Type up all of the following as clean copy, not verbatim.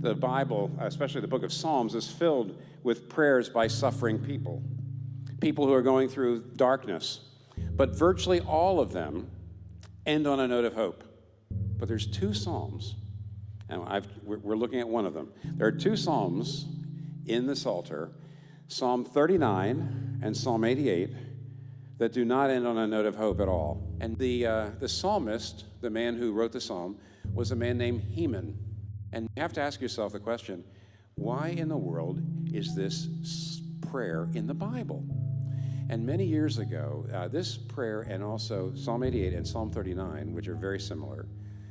The Bible, especially the book of Psalms, is filled with prayers by suffering people, people who are going through darkness. But virtually all of them end on a note of hope. But there's two Psalms, and we're looking at one of them. There are two Psalms in the Psalter, Psalm 39 and Psalm 88, that do not end on a note of hope at all. And the psalmist, the man who wrote the psalm, was a man named Heman. And you have to ask yourself the question, why in the world is this prayer in the Bible? And many years ago, this prayer and also Psalm 88 and Psalm 39, which are very similar,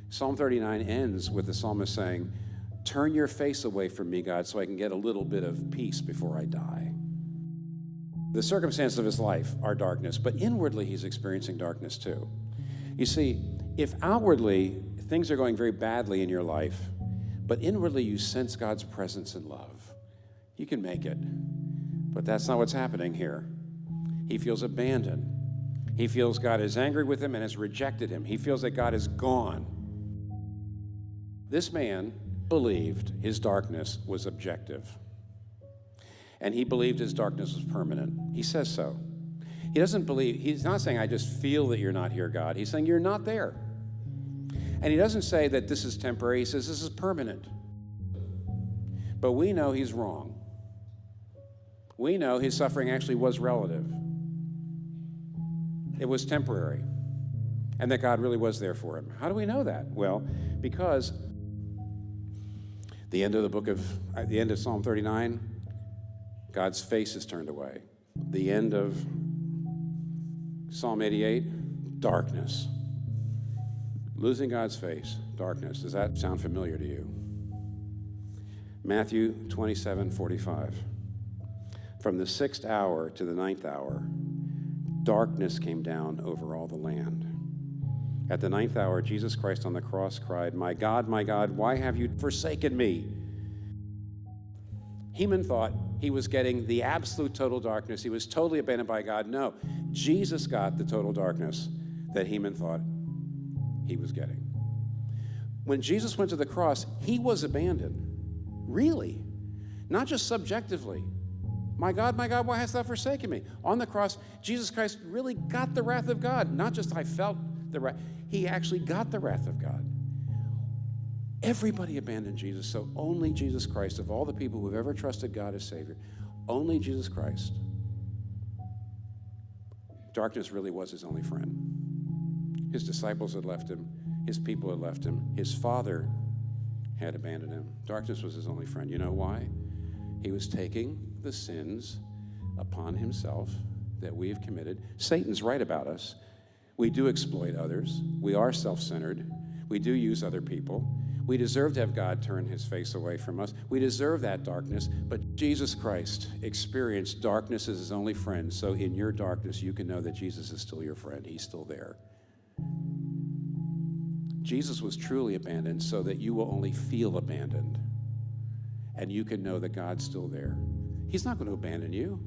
Psalm 39 ends with the psalmist saying, "Turn your face away from me, God, so I can get a little bit of peace before I die." The circumstances of his life are darkness, but inwardly he's experiencing darkness too. You see, if outwardly things are going very badly in your life, but inwardly you sense God's presence and love, you can make it. But that's not what's happening here. He feels abandoned. He feels God is angry with him and has rejected him. He feels that God is gone. This man believed his darkness was objective. And he believed his darkness was permanent. He says so. He doesn't believe, he's not saying, I just feel that you're not here, God. He's saying, you're not there. And he doesn't say that this is temporary. He says, this is permanent. But we know he's wrong. We know his suffering actually was relative. It was temporary. And that God really was there for him. How do we know that? Well, because the end of Psalm 39, God's face is turned away. The end of Psalm 88, darkness. Losing God's face, darkness. Does that sound familiar to you? Matthew 27:45. From the 6th hour to the 9th hour, darkness came down over all the land. At the 9th hour, Jesus Christ on the cross cried, my God, why have you forsaken me?" Heman thought he was getting the absolute total darkness. He was totally abandoned by God. No, Jesus got the total darkness that Heman thought he was getting. When Jesus went to the cross, he was abandoned. Really. Not just subjectively. My God, why hast thou forsaken me? On the cross, Jesus Christ really got the wrath of God. Not just I felt the wrath. He actually got the wrath of God. Everybody abandoned Jesus, so only Jesus Christ, of all the people who have ever trusted God as Savior, only Jesus Christ. Darkness really was his only friend. His disciples had left him. His people had left him. His Father had abandoned him. Darkness was his only friend. You know why? He was taking the sins upon himself that we have committed. Satan's right about us. We do exploit others. We are self-centered. We do use other people. We deserve to have God turn his face away from us. We deserve that darkness, but Jesus Christ experienced darkness as his only friend. So in your darkness, you can know that Jesus is still your friend. He's still there. Jesus was truly abandoned so that you will only feel abandoned. And you can know that God's still there. He's not going to abandon you.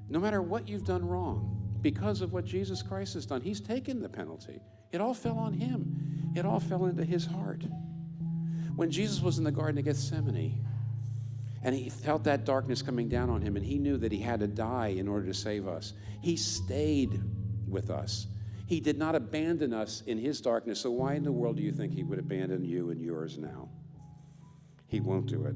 No matter what you've done wrong, because of what Jesus Christ has done, he's taken the penalty. It all fell on him. It all fell into his heart. When Jesus was in the Garden of Gethsemane, and he felt that darkness coming down on him, and he knew that he had to die in order to save us, he stayed with us. He did not abandon us in his darkness, so why in the world do you think he would abandon you and yours now? He won't do it.